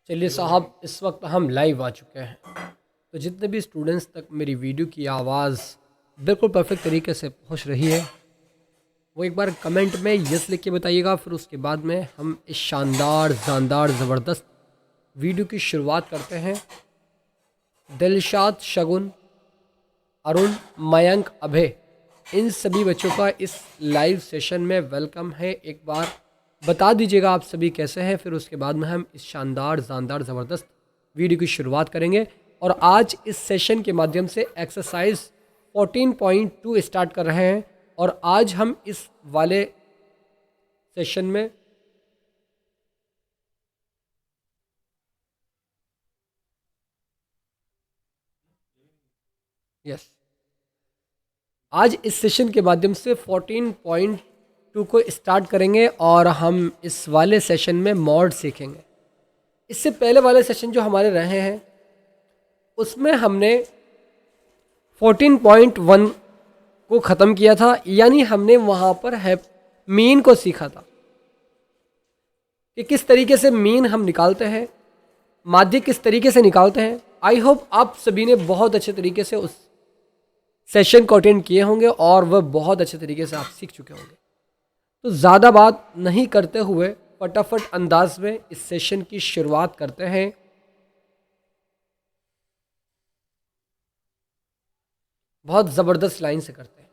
चलिए साहब, इस वक्त हम लाइव आ चुके हैं। तो जितने भी स्टूडेंट्स तक मेरी वीडियो की आवाज़ बिल्कुल परफेक्ट तरीके से पहुंच रही है, वो एक बार कमेंट में यस लिख के बताइएगा। फिर उसके बाद में हम इस शानदार जानदार ज़बरदस्त वीडियो की शुरुआत करते हैं। दिलशाद, शगुन, अरुण, मयंक, अभय, इन सभी बच्चों का इस लाइव सेशन में वेलकम है। एक बार बता दीजिएगा आप सभी कैसे हैं, फिर उसके बाद में हम इस शानदार जानदार ज़बरदस्त वीडियो की शुरुआत करेंगे। और आज इस सेशन के माध्यम से एक्सरसाइज 14.2 स्टार्ट कर रहे हैं। और आज हम इस वाले सेशन में आज इस सेशन के माध्यम से 14.2 को स्टार्ट करेंगे और हम इस वाले सेशन में मॉड सीखेंगे। इससे पहले वाले सेशन जो हमारे रहे हैं उसमें हमने 14.1 को ख़त्म किया था, यानी हमने वहाँ पर है मीन को सीखा था कि किस तरीके से मीन हम निकालते हैं, माध्य किस तरीके से निकालते हैं। आई होप आप सभी ने बहुत अच्छे तरीके से उस सेशन को अटेंड किए होंगे और वह बहुत अच्छे तरीके से आप सीख चुके होंगे। तो ज़्यादा बात नहीं करते हुए फटाफट अंदाज में इस सेशन की शुरुआत करते हैं। बहुत ज़बरदस्त लाइन से करते हैं।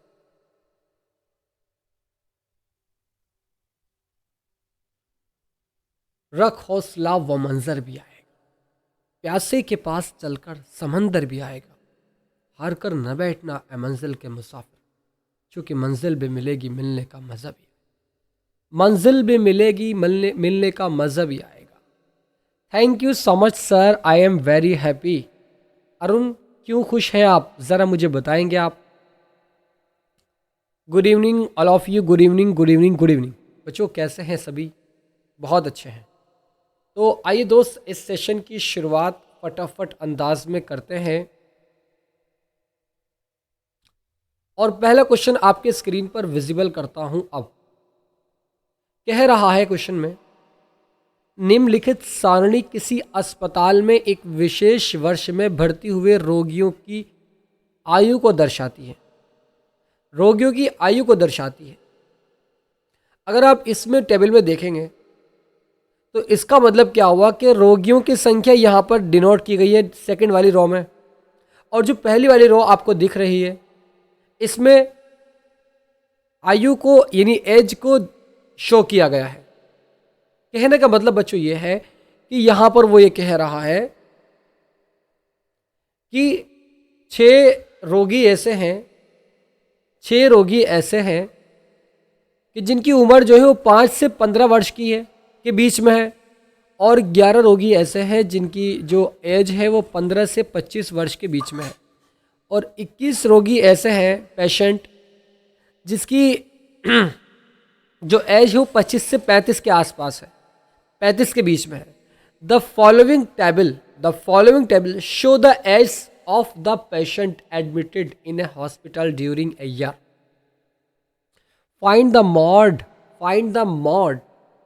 रख हौसला वो मंजर भी आएगा, प्यासे के पास चलकर समंदर भी आएगा। हार कर न बैठना ए मंजिल के मुसाफिर, चूँकि मंजिल भी मिलेगी मिलने का मज़ा भी, मंजिल भी मिलेगी मिलने का मज़ा भी आएगा। Thank you so much sir, I am very happy. Arun, क्यों खुश हैं आप, ज़रा मुझे बताएंगे आप। Good evening all of you, good evening good evening good evening. बच्चों कैसे हैं सभी? बहुत अच्छे हैं। तो आइए दोस्त, इस सेशन की शुरुआत फटाफट अंदाज में करते हैं। और पहला क्वेश्चन आपके स्क्रीन पर विजिबल करता हूं। अब कह रहा है क्वेश्चन में, निम्नलिखित सारणी किसी अस्पताल में एक विशेष वर्ष में भर्ती हुए रोगियों की आयु को दर्शाती है। रोगियों की आयु को दर्शाती है। अगर आप इसमें टेबल में देखेंगे तो इसका मतलब क्या हुआ कि रोगियों की संख्या यहाँ पर डिनोट की गई है सेकंड वाली रो में, और जो पहली वाली रो आपको दिख रही है इसमें आयु को यानी एज को शो किया गया है। कहने का मतलब बच्चों ये है कि यहाँ पर वो ये कह रहा है कि 6 रोगी ऐसे हैं कि जिनकी उम्र जो है वो 5 से 15 वर्ष की है के बीच में है, और 11 रोगी ऐसे हैं जिनकी जो एज है वो 15 से 25 वर्ष के बीच में है, और 21 रोगी ऐसे हैं पेशेंट जिसकी जो एज है वो 25 से 35 के आसपास है, 35 के बीच में है। The following table show the age of the patient admitted in a hospital during a year. Find the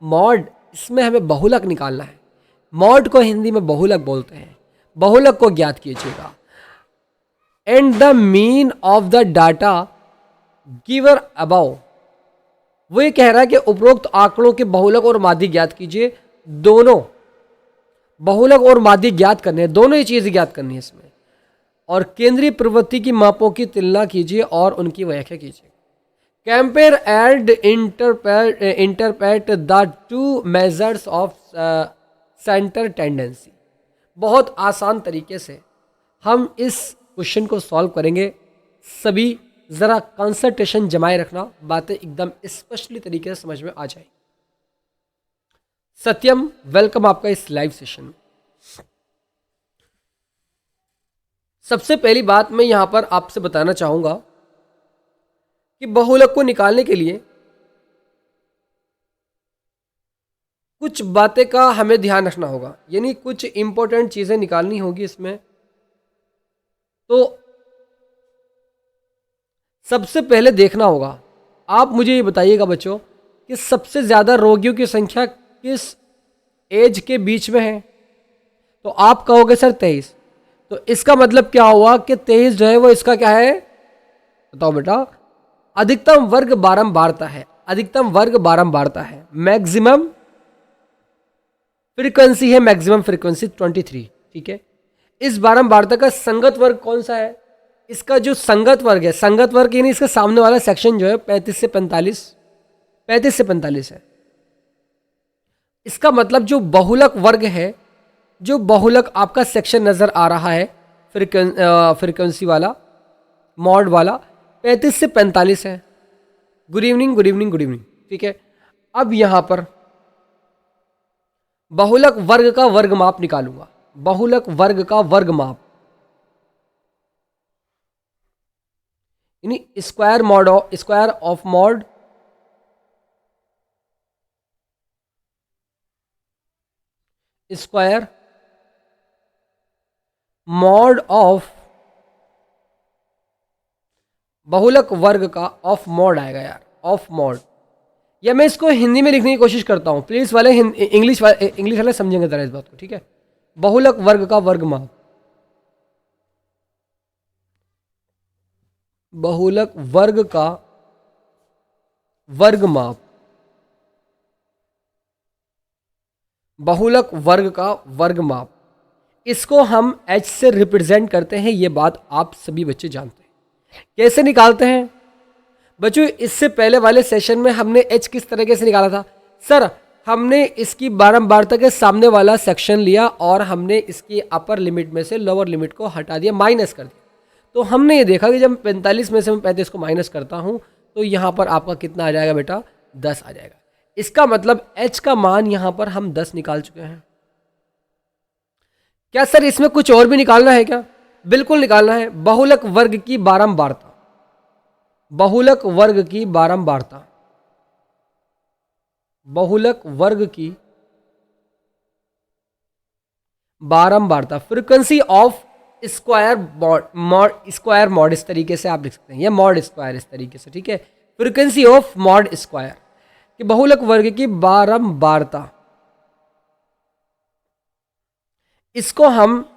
mode इसमें हमें बहुलक निकालना है। मॉड को हिंदी में बहुलक बोलते हैं। बहुलक को ज्ञात कीजिएगा। And the mean of the data giver above, वो ये कह रहा है कि उपरोक्त आंकड़ों के बहुलक और माध्य ज्ञात कीजिए। दोनों बहुलक और माध्य ज्ञात करने हैं, दोनों ही चीज़ ज्ञात करनी है इसमें। और केंद्रीय प्रवृत्ति की मापों की तुलना कीजिए और उनकी व्याख्या कीजिए। Compare and interpret the two measures of centre tendency. बहुत आसान तरीके से हम इस क्वेश्चन को सॉल्व करेंगे। सभी ज़रा कंसंट्रेशन जमाए रखना, बातें एकदम स्पष्टली तरीके से समझ में आ जाए। सत्यम, वेलकम आपका इस लाइव सेशन में। सबसे पहली बात मैं यहाँ पर आपसे बताना चाहूँगा कि बहुलक को निकालने के लिए कुछ बातें का हमें ध्यान रखना होगा, यानी कुछ इंपॉर्टेंट चीज़ें निकालनी होगी इसमें। तो सबसे पहले देखना होगा, आप मुझे ये बताइएगा बच्चों कि सबसे ज़्यादा रोगियों की संख्या किस एज के बीच में है। तो आप कहोगे सर 23, तो इसका मतलब क्या हुआ कि 23 जो है वो इसका क्या है, बताओ बेटा, अधिकतम वर्ग बारंबारता है, अधिकतम वर्ग बारंबारता है। मैक्सिमम फ्रीक्वेंसी है, मैक्सिमम फ्रीक्वेंसी 23, ठीक है। इस बारंबारता का संगत वर्ग कौन सा है, इसका जो संगत वर्ग है, संगत वर्ग यानी इसका सामने वाला सेक्शन जो है 35 से 45, 35 से 45 है। इसका मतलब जो बहुलक वर्ग है, जो बहुलक आपका सेक्शन नजर आ रहा है फ्रीक्वेंसी वाला, मॉड वाला, 35 से 45 है। Good evening, good evening, good evening, ठीक है। अब यहां पर बहुलक वर्ग का वर्ग माप निकालूंगा, बहुलक वर्ग का वर्ग माप, यानी square of mod square mod of बहुलक वर्ग का ऑफ मॉड आएगा यार, ऑफ मॉड। या मैं इसको हिंदी में लिखने की कोशिश करता हूं, प्लीज वाले इंग्लिश वाले समझेंगे जरा इस बात को, ठीक है। बहुलक वर्ग का वर्ग माप, बहुलक वर्ग का वर्ग माप, बहुलक वर्ग का वर्ग माप, इसको हम h से रिप्रेजेंट करते हैं। ये बात आप सभी बच्चे जानते हैं। कैसे निकालते हैं बच्चों, इससे पहले वाले सेशन में हमने h किस तरीके से निकाला था सर, हमने इसकी बारंबारता के सामने वाला सेक्शन लिया और हमने इसकी अपर लिमिट में से लोअर लिमिट को हटा दिया, माइनस कर दिया। तो हमने ये देखा कि जब 45 में से मैं 35 को माइनस करता हूं तो यहां पर आपका कितना आ जाएगा बेटा, 10 आ जाएगा। इसका मतलब h का मान यहां पर हम 10 निकाल चुके हैं। क्या सर इसमें कुछ और भी निकालना है क्या? बिल्कुल निकालना है। बहुलक वर्ग की बारंबारता, बहुलक वर्ग की बारंबारता, बहुलक वर्ग की बारंबारता, frequency of square mode, square mode इस तरीके से आप लिख सकते हैं, या मॉड स्क्वायर इस तरीके से, ठीक है। फ्रीक्वेंसी ऑफ मॉड स्क्वायर कि बहुलक वर्ग की बारंबारता, इसको हम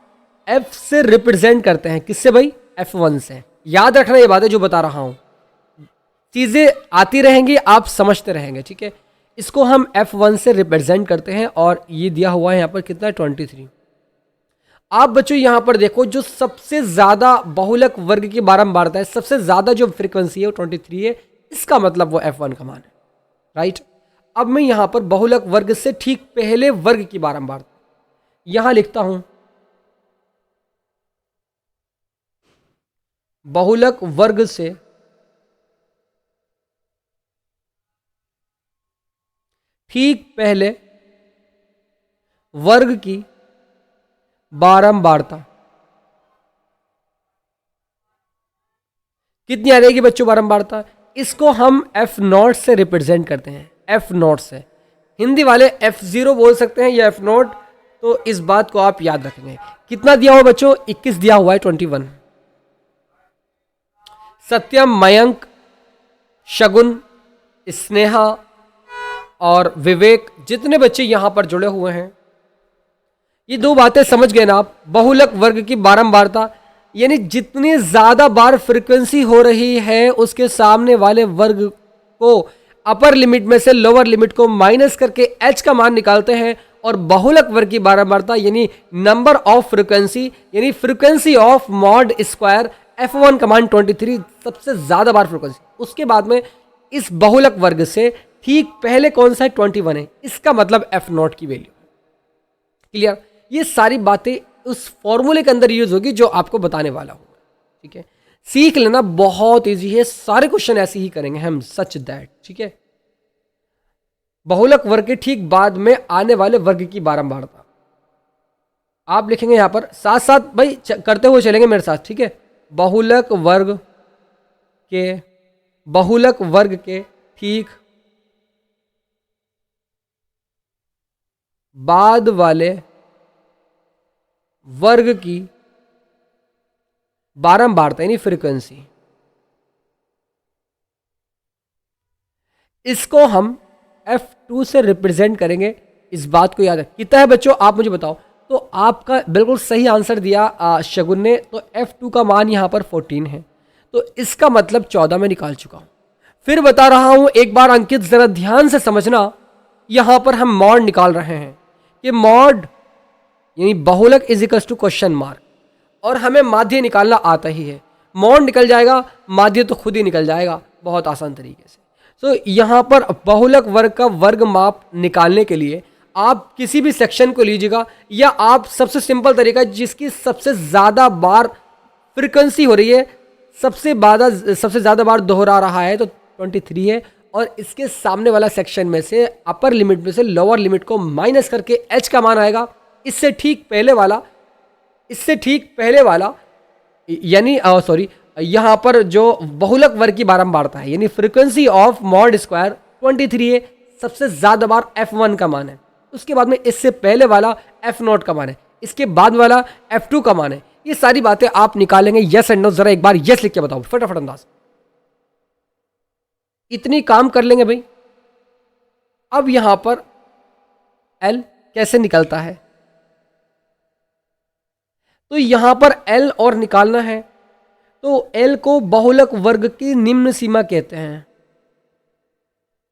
f से रिप्रेजेंट करते हैं। किससे भाई? f1 से। याद रखना ये बातें जो बता रहा हूं, चीजें आती रहेंगी, आप समझते रहेंगे, ठीक है। इसको हम f1 से रिप्रेजेंट करते हैं और ये दिया हुआ है यहां पर कितना है, 23। आप बच्चों यहां पर देखो, जो सबसे ज्यादा बहुलक वर्ग की बारंबारता है, सबसे ज्यादा जो फ्रीक्वेंसी है वो 23 है, इसका मतलब वो f1 का मान है, राइट। अब मैं यहां पर बहुलक वर्ग से ठीक पहले वर्ग की बारंबारता यहां लिखता हूं, बहुलक वर्ग से ठीक पहले वर्ग की बारंबारता कितनी आ जाएगी बच्चों बारंबारता? इसको हम f0 से रिप्रेजेंट करते हैं, f0 से। हिंदी वाले f0 बोल सकते हैं या f0, तो इस बात को आप याद रखेंगे। कितना दिया हुआ बच्चों? 21 दिया हुआ है, 21। सत्यम, मयंक, शगुन, स्नेहा और विवेक, जितने बच्चे यहां पर जुड़े हुए हैं, ये दो बातें समझ गए ना आप? बहुलक वर्ग की बारंबारता यानी जितनी ज्यादा बार फ्रीक्वेंसी हो रही है उसके सामने वाले वर्ग को अपर लिमिट में से लोअर लिमिट को माइनस करके h का मान निकालते हैं। और बहुलक वर्ग की बारंबारता यानी नंबर ऑफ फ्रीक्वेंसी, यानी frequency of mod square, f1 का मान 23, सबसे ज्यादा बार फ्रीक्वेंसी। उसके बाद में इस बहुलक वर्ग से ठीक पहले कौन सा है? 21 है, इसका मतलब f0 की वैल्यू। क्लियर? ये सारी बातें उस फॉर्मूले के अंदर यूज होगी जो आपको बताने वाला हूं, ठीक है। सीख लेना, बहुत इजी है, सारे क्वेश्चन ऐसे ही करेंगे हम, सच दैट, ठीक है। बहुलक वर्ग के ठीक बाद में आने वाले वर्ग की बारंबारता आप लिखेंगे यहां पर, साथ साथ भाई करते हुए चलेंगे मेरे साथ, ठीक है। बहुलक वर्ग के ठीक बाद वाले वर्ग की बारंबारता यानी फ्रीक्वेंसी, इसको हम f2 से रिप्रेजेंट करेंगे। इस बात को याद है। कितना है बच्चों? आप मुझे बताओ, तो आपका बिल्कुल सही आंसर दिया शगुन ने। तो F2 का मान यहाँ पर 14 है, तो इसका मतलब 14 में निकाल चुका हूँ। फिर बता रहा हूँ एक बार अंकित ज़रा ध्यान से समझना, यहाँ पर हम मॉड निकाल रहे हैं कि मॉड यानी बहुलक is equals to question mark, और हमें माध्य निकालना आता ही है। मॉड निकल जाएगा, माध्य तो खुद ही निकल जाएगा बहुत आसान तरीके से। तो यहाँ पर बहुलक वर्ग का वर्ग माप निकालने के लिए आप किसी भी सेक्शन को लीजिएगा, या आप सबसे सिंपल तरीका जिसकी सबसे ज़्यादा बार फ्रिक्वेंसी हो रही है, सबसे ज़्यादा बार दोहरा रहा है, तो 23 है, और इसके सामने वाला सेक्शन में से अपर लिमिट में से लोअर लिमिट को माइनस करके h का मान आएगा। इससे ठीक पहले वाला यानी यहाँ पर जो बहुलक वर्ग की बारंबारता है यानी फ्रीक्वेंसी ऑफ मॉड स्क्वायर 23 है, सबसे ज़्यादा बार F1 का मान है। उसके बाद में इससे पहले वाला F0 का मान है, इसके बाद वाला F2 का मान है। ये सारी बातें आप निकालेंगे यस एंड नो। जरा एक बार यस लिख के बताओ फटाफट अंदाज, इतनी काम कर लेंगे भाई। अब यहां पर L कैसे निकलता है, तो यहां पर L और निकालना है, तो L को बहुलक वर्ग की निम्न सीमा कहते हैं।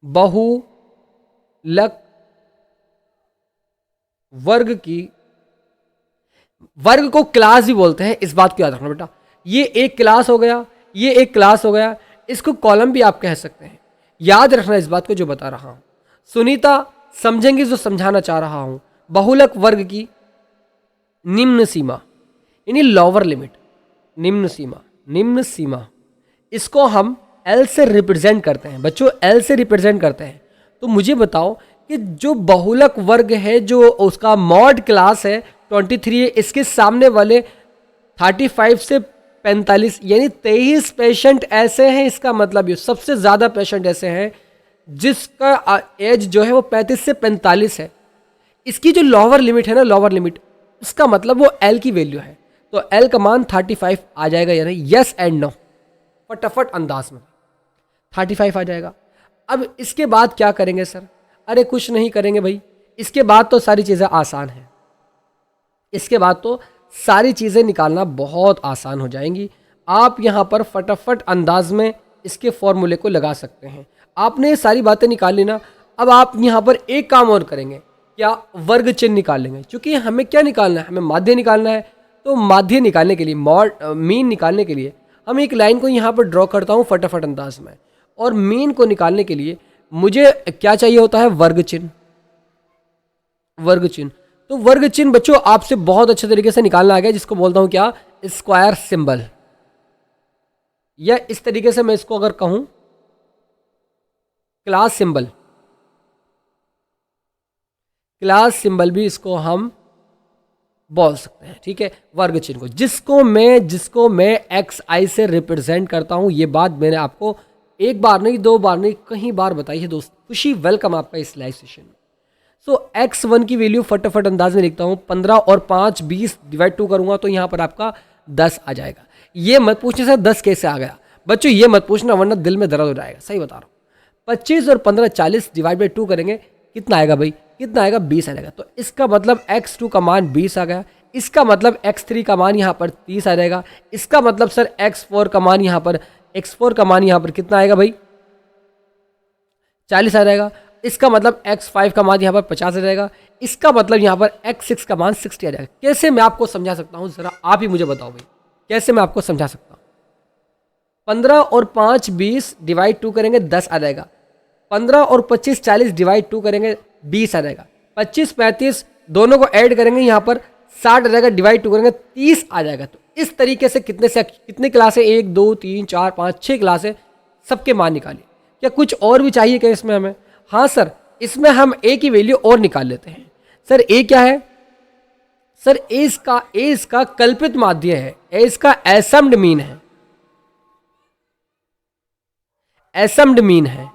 बहुलक वर्ग को क्लास भी बोलते हैं, इस बात को याद रखना बेटा। ये एक क्लास हो गया, ये एक क्लास हो गया, इसको कॉलम भी आप कह सकते हैं। याद रखना इस बात को जो बता रहा हूं, सुनीता समझेंगे जो समझाना चाह रहा हूं। बहुलक वर्ग की निम्न सीमा यानी लोअर लिमिट, निम्न सीमा इसको हम L से रिप्रेजेंट करते हैं बच्चों, L से रिप्रेजेंट करते हैं। तो मुझे बताओ कि जो बहुलक वर्ग है, जो उसका मॉड क्लास है 23 है, इसके सामने वाले 35 से 45 यानी 23 पेशेंट ऐसे हैं। इसका मतलब ये सबसे ज़्यादा पेशेंट ऐसे हैं जिसका एज जो है वो 35 से 45 है। इसकी जो लोअर लिमिट है ना, लोअर लिमिट, इसका मतलब वो L की वैल्यू है। तो L का मान 35 आ जाएगा या नहीं, यस एंड नो, फटाफट अंदाज में 35 आ जाएगा। अब इसके बाद क्या करेंगे सर? अरे कुछ नहीं करेंगे भाई, इसके बाद तो सारी चीज़ें आसान हैं। इसके बाद तो सारी चीज़ें निकालना बहुत आसान हो जाएंगी। आप यहाँ पर फटाफट अंदाज में इसके फॉर्मूले को लगा सकते हैं। आपने ये सारी बातें निकाल ली ना, अब आप यहाँ पर एक काम और करेंगे, क्या वर्ग चिन्ह निकाल लेंगे। क्योंकि हमें क्या निकालना है, हमें माध्य निकालना है। तो माध्य निकालने के लिए, मीन निकालने के लिए हम एक लाइन को यहाँ पर ड्रॉ करता हूँ फटाफट अंदाज में, और मीन को निकालने के लिए मुझे क्या चाहिए होता है, वर्ग चिन्ह। वर्ग चिन्ह, तो वर्ग चिन्ह बच्चों आपसे बहुत अच्छे तरीके से निकालना आ गया, जिसको बोलता हूँ क्या, स्क्वायर सिंबल। या इस तरीके से मैं इसको अगर कहूँ क्लास सिंबल, क्लास सिंबल भी इसको हम बोल सकते हैं। ठीक है, वर्ग चिन्ह को, जिसको मैं एक्स आई से रिप्रेजेंट करता हूं। ये बात मैंने आपको एक बार नहीं, दो बार नहीं, कई बार बताई है दोस्त। खुशी वेलकम आपका इस लाइव सेशन में। सो x1 की वैल्यू फटाफट अंदाज में लिखता हूं, 15 और 5 20 डिवाइड 2 करूंगा तो यहां पर आपका 10 आ जाएगा। ये मत पूछने सर 10 कैसे आ गया, बच्चों ये मत पूछना वरना दिल में दर्द हो जाएगा। सही बता रहा हूँ। 25 और 15 40 डिवाइड बाई 2 करेंगे, कितना आएगा भाई, कितना आएगा, 20 आ जाएगा। तो इसका मतलब x2 का मान 20 आ गया। इसका मतलब x3 का मान यहाँ पर 30 आ जाएगा। इसका मतलब सर x4 का मान यहाँ पर कितना आएगा भाई, 40 आ जाएगा। इसका मतलब x5 का मान यहाँ पर 50 आ जाएगा। इसका मतलब यहाँ पर x6 का मान 60 आ जाएगा। कैसे मैं आपको समझा सकता हूँ, जरा आप ही मुझे बताओ भाई, कैसे मैं आपको समझा सकता हूँ। 15 और 5 20 डिवाइड 2 करेंगे 10 आ जाएगा। 15 और 25 40 डिवाइड 2 करेंगे 20 आ जाएगा। 25 35 दोनों को ऐड करेंगे यहाँ पर 60 आ जाएगा, डिवाइड 2 करेंगे 30 आ जाएगा। तो इस तरीके से कितने क्लास है, 1 2 3 4 5 6 क्लास है, सबके मान निकालिए। क्या कुछ और भी चाहिए क्या इसमें हमें? हाँ सर, इसमें हम ए की वैल्यू और निकाल लेते हैं। सर ए क्या है? सर ए इसका कल्पित माध्य है, ए इसका एसम्ड मीन है। एसम्ड मीन है,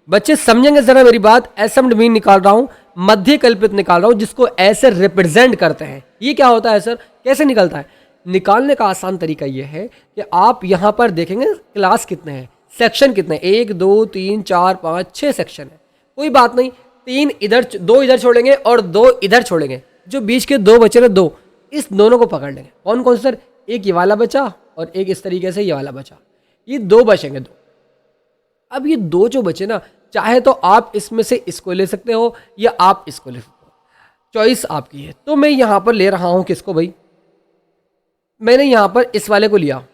बच्चे समझेंगे जरा मेरी बात। एसम्ड मीन निकाल रहा हूं, मध्य कल्पित निकाल रहा हूं, जिसको ऐसे रिप्रेजेंट करते हैं। ये क्या होता है सर, कैसे निकलता है? निकालने का आसान तरीका यह है कि आप यहां पर देखेंगे क्लास कितने हैं, सेक्शन कितने, 1 2 3 4 5 6 सेक्शन है। कोई बात नहीं, 3 इधर 2 इधर छोड़ेंगे और 2 इधर छोड़ेंगे, जो बीच के दो बचे ना, दो, इस दोनों को पकड़ लेंगे। कौन कौन सर? एक ये वाला बचा और एक इस तरीके से ये वाला बचा, ये दो बचेंगे, दो। अब ये दो जो बचे ना, चाहे तो आप इसमें से इसको ले सकते हो या आप इसको ले सकते हो, चॉइस आपकी है। तो मैं यहां पर ले रहा हूं किसको भाई? मैंने यहां पर इस वाले को लिया,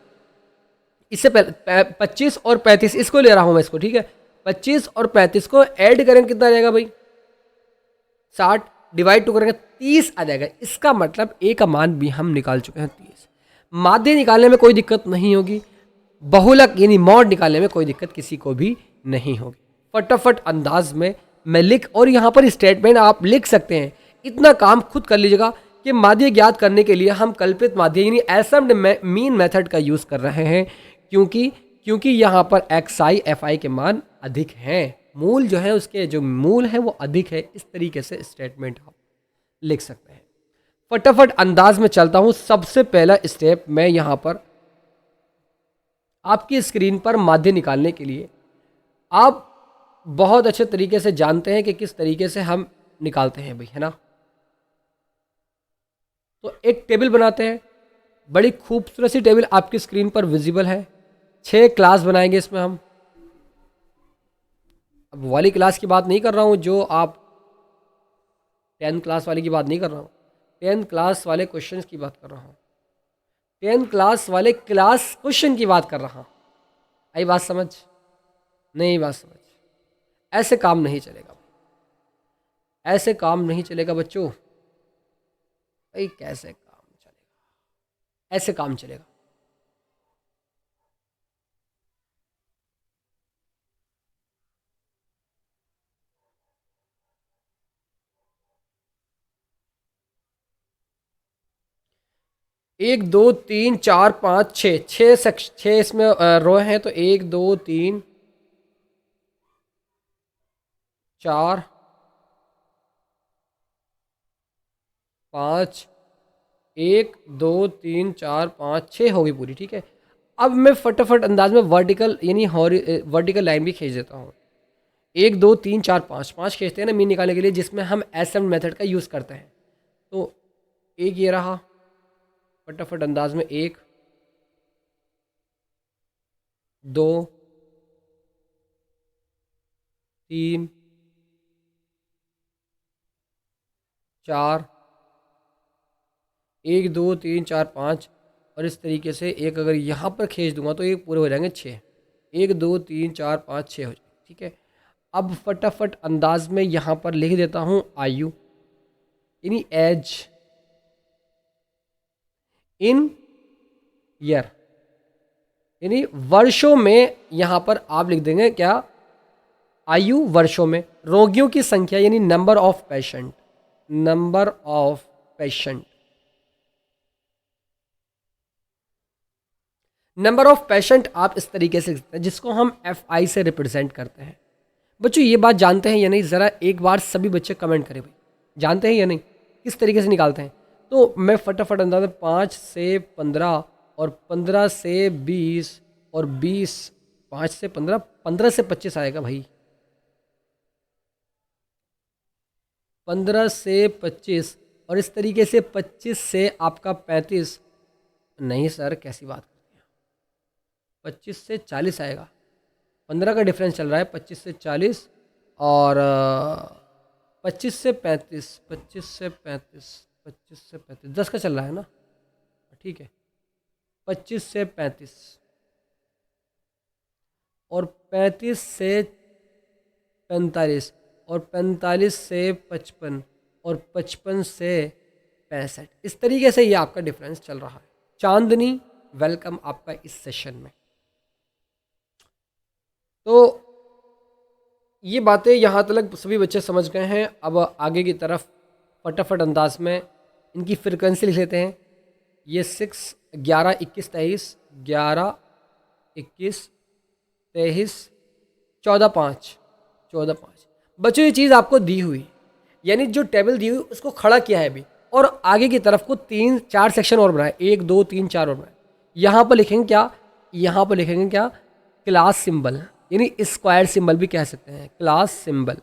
इससे पहले 25 और 35 इसको ले रहा हूं मैं इसको, ठीक है। 25 और 35 को ऐड करेंगे कितना आ जाएगा भाई? 60, डिवाइड टू करेंगे 30 आ जाएगा। इसका मतलब ए का मान भी हम निकाल चुके हैं 30। माध्य निकालने में कोई दिक्कत नहीं होगी, बहुलक यानी मॉड निकालने में कोई दिक्कत किसी को भी नहीं होगी। फटाफट अंदाज में मैं लिख, और यहाँ पर स्टेटमेंट आप लिख सकते हैं। इतना काम खुद कर लीजिएगा कि माध्य ज्ञात करने के लिए हम कल्पित माध्य यानी एसम्ड मीन मेथड का यूज़ कर रहे हैं, क्योंकि यहाँ पर एक्स आई एफ आई के मान अधिक हैं, मूल जो है उसके जो मूल है वो अधिक है। इस तरीके से स्टेटमेंट आप लिख सकते हैं। फटाफट अंदाज में चलता हूँ। सबसे पहला स्टेप मैं यहाँ पर आपकी स्क्रीन पर माध्य निकालने के लिए, आप बहुत अच्छे तरीके से जानते हैं कि किस तरीके से हम निकालते हैं भाई, है ना। तो एक टेबल बनाते हैं, बड़ी खूबसूरत सी टेबल आपकी स्क्रीन पर विजिबल है। 6 क्लास बनाएंगे इसमें हम। अब वाली क्लास की बात नहीं कर रहा हूँ जो आप 10th क्लास वाले की बात नहीं कर रहा हूँ, 10th क्लास वाले क्वेश्चंस की बात कर रहा हूँ, 10th क्लास वाले क्लास क्वेश्चन की बात कर रहा हूँ। आई बात समझ? नहीं बात समझ? ऐसे काम नहीं चलेगा, ऐसे काम नहीं चलेगा बच्चों। भाई कैसे काम चलेगा? ऐसे काम चलेगा। एक दो तीन चार पाँच छः, छः इसमें रो हैं, तो 1 2 3 4 5, 1 2 3 4 5 6 होगी पूरी, ठीक है। अब मैं फटाफट अंदाज में वर्टिकल यानी वर्टिकल लाइन भी खींच देता हूँ। 1 2 3 4 5, 5 खींचते हैं ना मीन निकालने के लिए, जिसमें हम एसएम मेथड का यूज़ करते हैं। तो एक ये रहा, फटाफट अंदाज में 1 2 3 4, 1 2 3 4 5, और इस तरीके से एक अगर यहाँ पर खींच दूंगा तो ये पूरे हो जाएंगे 6। 1 2 3 4 5 6 हो जाए, ठीक है। अब फटाफट अंदाज में यहाँ पर लिख देता हूँ आयु यानी एज इन ईयर यानी वर्षों में। यहाँ पर आप लिख देंगे क्या? आयु वर्षों में। रोगियों की संख्या यानी number of patient, number of patient, number of patient आप इस तरीके से लिखते हैं जिसको हम एफ आई से रिप्रेजेंट करते हैं। बच्चों ये बात जानते हैं या नहीं? ज़रा एक बार सभी बच्चे कमेंट करें भाई, जानते हैं या नहीं किस तरीके से निकालते हैं? तो मैं फटाफट अंदाज़ा 5 से 15 और 15 से 20 और 20, 5 से 15, 15 से 25 आएगा भाई, 15 से 25, और इस तरीके से 25 से आपका 35। नहीं सर कैसी बात करते हैं? 25 से 40 आएगा, 15 का डिफरेंस चल रहा है, 25 से 40 और 25 से 35, 25 से 35, 25 से 35, 10 का चल रहा है ना, ठीक है। 25 से 35 और 35 से 45 और 45 से 55 और 55 से 65, इस तरीके से ये आपका डिफरेंस चल रहा है। चांदनी वेलकम आपका इस सेशन में। तो ये बातें यहाँ तक सभी बच्चे समझ गए हैं। अब आगे की तरफ फटाफट अंदाज में इनकी फ्रिक्वेंसी लिख लेते हैं। ये 6 11 21 23, 11 21 23, 14 5, 14 5। बच्चों ये चीज़ आपको दी हुई, यानी जो टेबल दी हुई उसको खड़ा किया है अभी, और आगे की तरफ को 3 4 सेक्शन और बनाए, 1 2 3 4 और बनाए। यहाँ पर लिखेंगे क्या? यहाँ पर लिखेंगे क्या? क्लास सिंबल, यानी स्क्वायर सिंबल भी कह सकते हैं, क्लास सिंबल।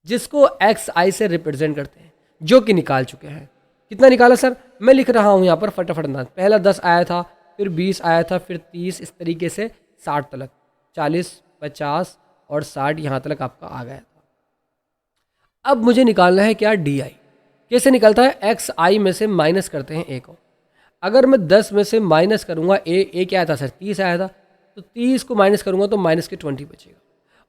जिसको एक्स आई से रिप्रेजेंट करते हैं, जो कि निकाल चुके हैं। कितना निकाला सर? मैं लिख रहा हूँ यहाँ पर फटाफट अंदाज। पहला 10 आया था, फिर 20 आया था, फिर 30, इस तरीके से 60 तक, 40, 50 और 60 यहाँ तक आपका आ गया था। अब मुझे निकालना है क्या? D I. कैसे निकलता है? एक्स आई में से माइनस करते हैं ए को। अगर मैं 10 में से माइनस करूँगा, ए क्या आया था सर? 30 आया था, तो 30 को माइनस करूँगा तो माइनस के 20 बचेगा।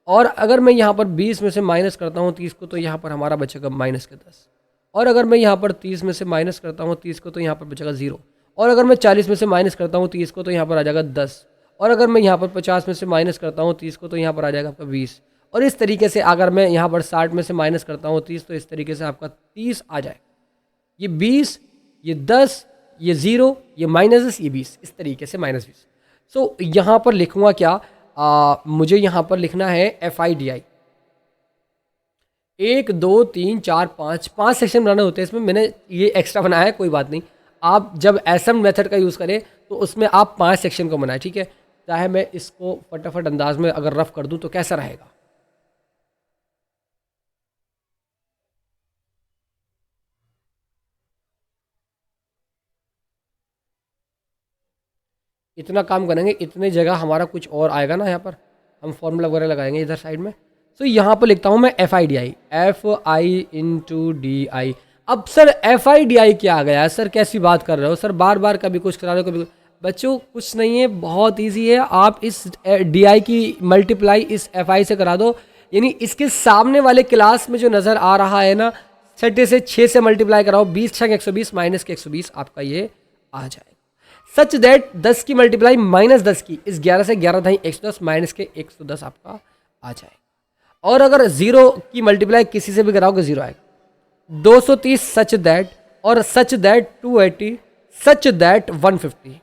और अगर मैं यहाँ पर 20 में से माइनस करता हूँ 30 को, तो यहाँ पर हमारा बचेगा माइनस के 10। और अगर मैं यहाँ पर 30 में से माइनस करता हूँ 30 को, तो यहाँ पर बचेगा 0। और अगर मैं 40 में से माइनस करता हूँ 30 को, तो यहाँ पर आ जाएगा 10। और अगर मैं यहाँ पर 50 में से माइनस करता हूँ 30 को, तो यहाँ पर आ जाएगा आपका 20। और इस तरीके से अगर मैं यहाँ पर 60 में से माइनस करता हूँ 30, तो इस तरीके से आपका 30 आ जाएगा। ये 20, ये 10, ये 0, ये -10, ये 20, इस तरीके से -20। सो यहाँ पर लिखूँगा क्या? मुझे यहाँ पर लिखना है FIDI। 1 2 3 4 5 सेक्शन बनाने होते हैं इसमें, मैंने ये एक्स्ट्रा बनाया है, कोई बात नहीं। आप जब एसएम मेथड का यूज़ करें तो उसमें आप 5 सेक्शन को बनाएं, ठीक है। चाहे मैं इसको फटाफट अंदाज में अगर रफ कर दूं तो कैसा रहेगा? इतना काम करेंगे, इतने जगह हमारा कुछ और आएगा ना, यहाँ पर हम फॉर्मूला वगैरह लगाएंगे इधर साइड में। तो यहाँ पर लिखता हूँ मैं FIDI, FI/DI। अब सर FIDI क्या आ गया है सर? कैसी बात कर रहे हो सर? बार बार कभी कुछ करा रहे हो, कभी बच्चों कुछ नहीं है, बहुत ईजी है। आप इस DI की मल्टीप्लाई इस FI से करा दो, यानी इसके सामने वाले क्लास में जो नज़र आ रहा है ना, 6 से 6 से मल्टीप्लाई कराओ, 20 6 120 माइनस के 120 आपका ये आ जाएगा। सच दैट 10 की मल्टीप्लाई -10 की इस 11 से 11 ढाई 110 माइनस के 110 आपका आ जाएगा। और अगर 0 की मल्टीप्लाई किसी से भी कराओगे 0 आएगा। 230 सच दैट, और such that 280, such that 150।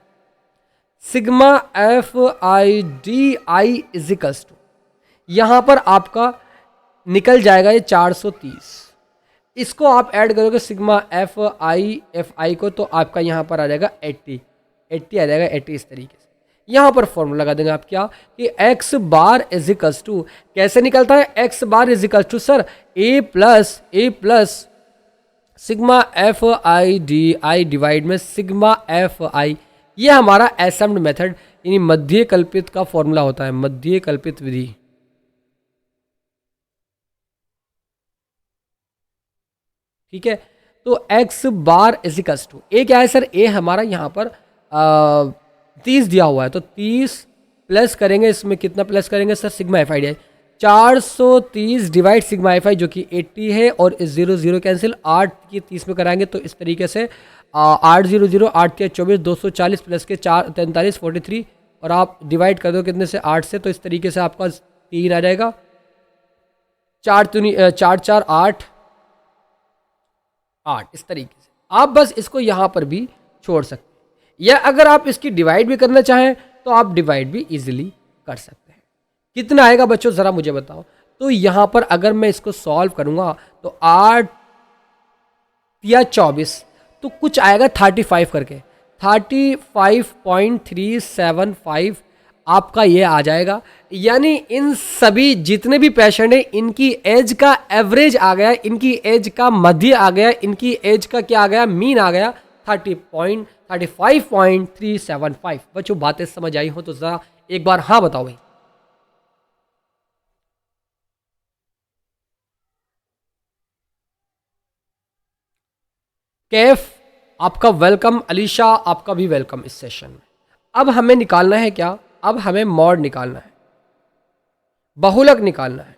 Sigma FIDI equals to, यहाँ पर आपका निकल जाएगा ये 430। इसको आप ऐड करोगे सिग्मा FI को, तो आपका यहाँ पर आ जाएगा 80 आ जाएगा, 80 इस तरीके से। यहाँ पर फॉर्मूला लगा देंगे आप क्या कि x बार इजिकल्स टू, कैसे निकलता है x bar equals to sir? a plus sigma FIDI divide में सिग्मा FI। ये हमारा एसएम्ड मेथड यानी मध्य कल्पित का फॉर्मूला होता है, मध्य कल्पित विधि। ठीक है, तो x bar equals to, a क्या है सर? a हमारा यहाँ पर 30 दिया हुआ है, तो 30 प्लस करेंगे, इसमें कितना प्लस करेंगे sir? Sigma FIDI 430 divide sigma FI जो कि 80 है, और इस 0 0 कैंसिल, 8 की 30 में कराएंगे तो इस तरीके से 8 0 0 8 के 24 240 प्लस के 4 43 43, और आप डिवाइड कर दो कितने से? 8 से, तो इस तरीके से आपका 3 आ जाएगा। 4 4 8 8 इस तरीके से आप बस इसको यहाँ पर भी छोड़ सकते हैं, या अगर आप इसकी डिवाइड भी करना चाहें तो आप डिवाइड भी इजीली कर सकते हैं। कितना आएगा बच्चों ज़रा मुझे बताओ? तो यहाँ पर अगर मैं इसको सॉल्व करूँगा तो 8 या 24, तो कुछ आएगा 35 करके, 35.375 आपका ये आ जाएगा। यानी इन सभी जितने भी पेशेंट हैं इनकी एज का एवरेज आ गया, इनकी एज का मध्य आ गया, इनकी एज का क्या आ गया? मीन आ गया 35.375। बच्चों बातें समझ आई हो तो जरा एक बार हाँ बताओ भाई। कैफ आपका वेलकम, अलीशा आपका भी वेलकम इस सेशन में। अब हमें निकालना है क्या? अब हमें मॉड निकालना है, बहुलक निकालना है।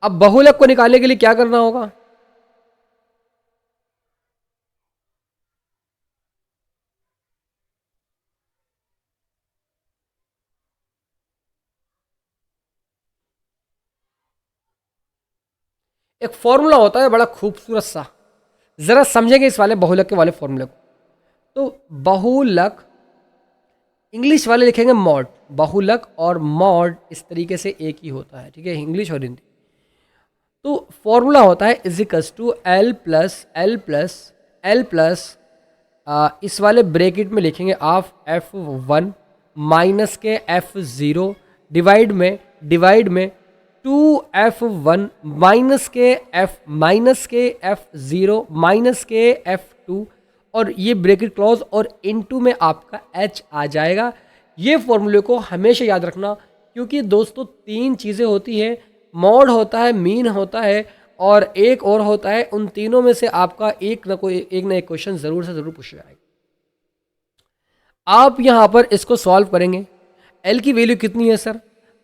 अब बहुलक को निकालने के लिए क्या करना होगा? एक फॉर्मूला होता है बड़ा खूबसूरत सा, जरा समझेंगे इस वाले बहुलक के वाले फॉर्मूले को। तो बहुलक इंग्लिश वाले लिखेंगे मॉड, बहुलक और मॉड इस तरीके से एक ही होता है, ठीक है, इंग्लिश और हिंदी। तो फॉर्मूला होता है इजिकल्स टू L प्लस इस वाले ब्रैकेट में लिखेंगे ऑफ F1 माइनस के F0 डिवाइड में 2f1 माइनस के f0 माइनस के f2 और ये ब्रैकेट क्लॉज और इनटू में आपका h आ जाएगा। ये फॉर्मूले को हमेशा याद रखना, क्योंकि दोस्तों तीन चीज़ें होती हैं, मॉड होता है, मीन होता है और एक और होता है। उन तीनों में से आपका एक ना एक क्वेश्चन ज़रूर से ज़रूर पूछा जाएगा। आप यहाँ पर इसको सॉल्व करेंगे। एल की वैल्यू कितनी है सर?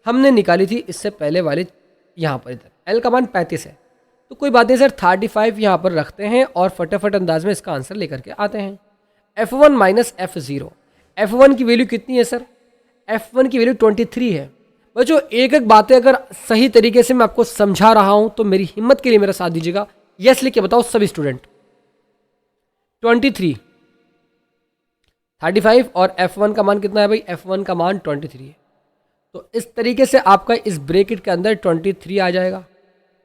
हमने निकाली थी इससे पहले वाले, यहाँ पर इधर एल का मान 35 है, तो कोई बात नहीं सर, 35 यहाँ पर रखते हैं और फटाफट अंदाज में इसका आंसर लेकर के आते हैं। f1 माइनस f0, f1 की वैल्यू कितनी है सर? f1 की वैल्यू 23 है। बच्चों एक एक बातें अगर सही तरीके से मैं आपको समझा रहा हूं तो मेरी हिम्मत के लिए मेरा साथ दीजिएगा। यस लिख के बताओ सभी स्टूडेंट। 23, 35 और f1 का मान कितना है भाई? f1 का मान 23 है। तो इस तरीके से आपका इस ब्रैकेट के अंदर 23 आ जाएगा,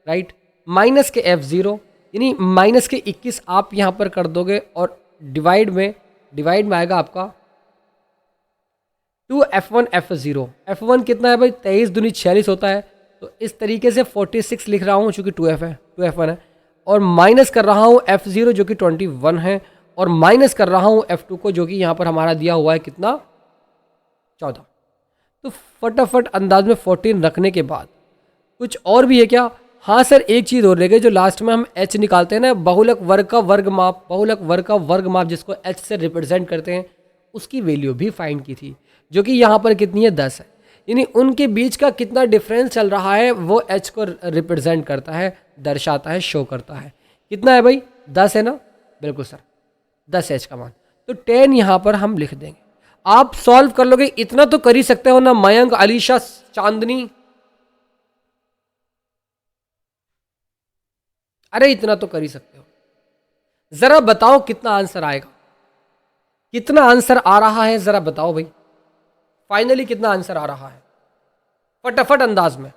राइट। माइनस के f0 यानी माइनस के 21 आप यहाँ पर कर दोगे और डिवाइड में आएगा आपका 2f1 f0। f1 कितना है भाई? 23 दूनी 46 होता है। तो इस तरीके से 46 लिख रहा हूँ चूँकि 2f1 है और माइनस कर रहा हूँ f0 जो कि 21 है और माइनस कर रहा हूँ f2 को जो कि यहाँ पर हमारा दिया हुआ है कितना? 14। तो फटाफट अंदाज में 14 रखने के बाद कुछ और भी है क्या? हाँ सर एक चीज़ और रह गई, जो लास्ट में हम h निकालते हैं ना, बहुलक वर्ग का वर्ग माप, बहुलक वर्ग का वर्ग माप जिसको h से रिप्रेजेंट करते हैं, उसकी वैल्यू भी फाइंड की थी जो कि यहाँ पर कितनी है? 10 है। यानी उनके बीच का कितना डिफरेंस चल रहा है वो h को रिप्रेजेंट करता है, दर्शाता है, शो करता है। कितना है भाई? 10 है ना? बिल्कुल सर, 10 h का मान। तो 10 यहाँ पर हम लिख देंगे। आप सॉल्व कर लोगे, इतना तो कर ही सकते हो ना मयंक, अलीशा, चांदनी? अरे इतना तो कर ही सकते हो। जरा बताओ कितना आंसर आएगा, कितना आंसर आ रहा है जरा बताओ भाई। फाइनली कितना आंसर आ रहा है फटाफट अंदाज में।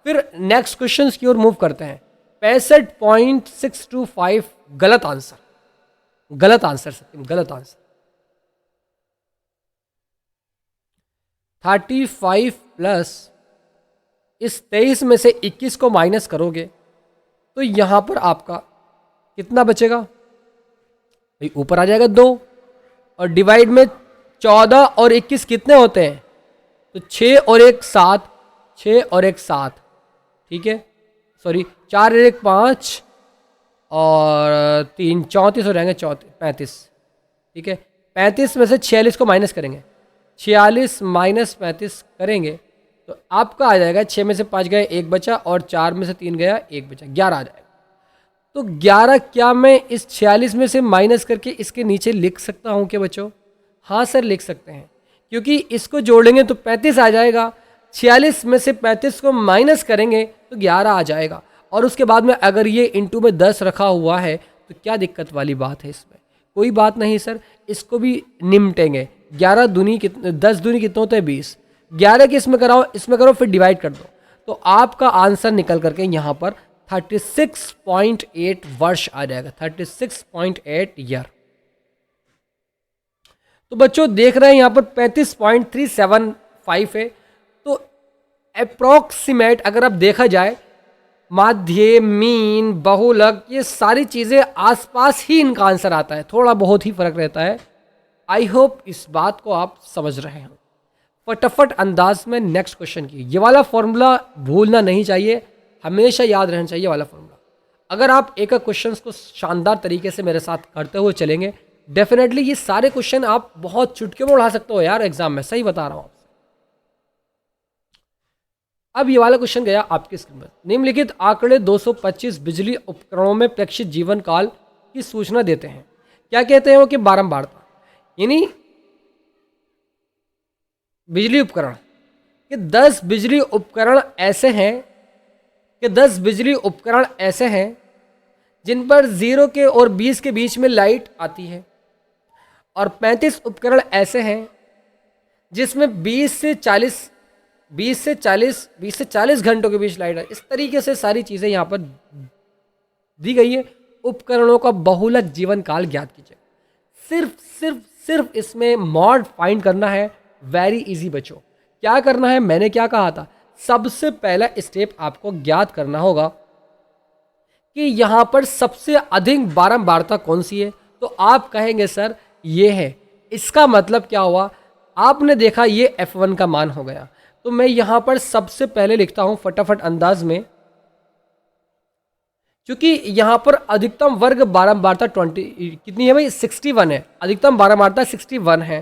फिर नेक्स्ट क्वेश्चन की ओर मूव करते हैं। 65.625 गलत आंसर, गलत आंसर सत्यम, गलत आंसर। 35 प्लस इस 23 में से 21 को माइनस करोगे तो यहां पर आपका कितना बचेगा भाई? ऊपर आ जाएगा 2 और डिवाइड में 14 और 21 कितने होते हैं? तो 6 और 1 7, 6 और 1 7, ठीक है, सॉरी 4 और 1 5 और 3 34 हो जाएंगे, 35, ठीक है। 35 में से 46 को माइनस करेंगे, 46 माइनस 35 करेंगे तो आपका आ जाएगा 6 में से 5 गए 1 बचा और 4 में से 3 गया 1 बचा, 11 आ जाएगा। तो 11 क्या मैं इस 46 में से माइनस करके इसके नीचे लिख सकता हूँ क्या बच्चों? हाँ सर लिख सकते हैं, क्योंकि इसको जोड़ेंगे तो 35 आ जाएगा, 46 में से 35 को माइनस करेंगे तो 11 आ जाएगा। और उसके बाद में अगर ये इंटू में 10 रखा हुआ है तो क्या दिक्कत वाली बात है इसमें? कोई बात नहीं सर, इसको भी निमटेंगे। 11 दूनी कितने, 10 दूनी कितने होते हैं? 20। 11 के इसमें कराओ, इसमें करो, फिर डिवाइड कर दो तो आपका आंसर निकल करके यहाँ पर 36.8 वर्ष आ जाएगा, 36.8 ईयर। तो बच्चों देख रहे हैं यहाँ पर 35.375 है। तो अप्रोक्सीमेट अगर अब देखा जाए, माध्य, मीन, बहुलक, ये सारी चीज़ें आसपास ही इनका आंसर आता है, थोड़ा बहुत ही फर्क रहता है। आई होप इस बात को आप समझ रहे हो। फटाफट अंदाज में नेक्स्ट क्वेश्चन की, ये वाला फॉर्मूला भूलना नहीं चाहिए, हमेशा याद रहना चाहिए वाला फॉर्मूला। अगर आप एक क्वेश्चन को शानदार तरीके से मेरे साथ करते हुए चलेंगे, डेफिनेटली ये सारे क्वेश्चन आप बहुत चुटकियों में उड़ा सकते हो यार एग्जाम में, सही बता रहा हूं आपसे। अब ये वाला क्वेश्चन गया आपकी स्क्रीन पर। निम्नलिखित आंकड़े 225 बिजली उपकरणों में प्रेक्षित जीवन काल की सूचना देते हैं। क्या कहते हैं वो? कि बारंबारता, यानी बिजली उपकरण कि 10 बिजली उपकरण ऐसे हैं कि 10 बिजली उपकरण ऐसे हैं जिन पर 0 के और 20 के बीच में लाइट आती है, और 35 उपकरण ऐसे हैं जिसमें 20 से 40 घंटों के बीच लाइट है। इस तरीके से सारी चीज़ें यहाँ पर दी गई है। उपकरणों का बहुलक जीवन काल ज्ञात कीजिए। सिर्फ इसमें मॉड फाइंड करना है, वेरी इजी बच्चों। क्या करना है? मैंने क्या कहा था? सबसे पहला स्टेप आपको ज्ञात करना होगा कि यहाँ पर सबसे अधिक बारंबारता कौन सी है। तो आप कहेंगे सर ये है, इसका मतलब क्या हुआ, आपने देखा ये F1 का मान हो गया। तो मैं यहाँ पर सबसे पहले लिखता हूँ फटाफट अंदाज में, क्योंकि यहाँ पर अधिकतम वर्ग बारंबारता 20 कितनी है भाई, 61 है, अधिकतम बारंबारता 61 है।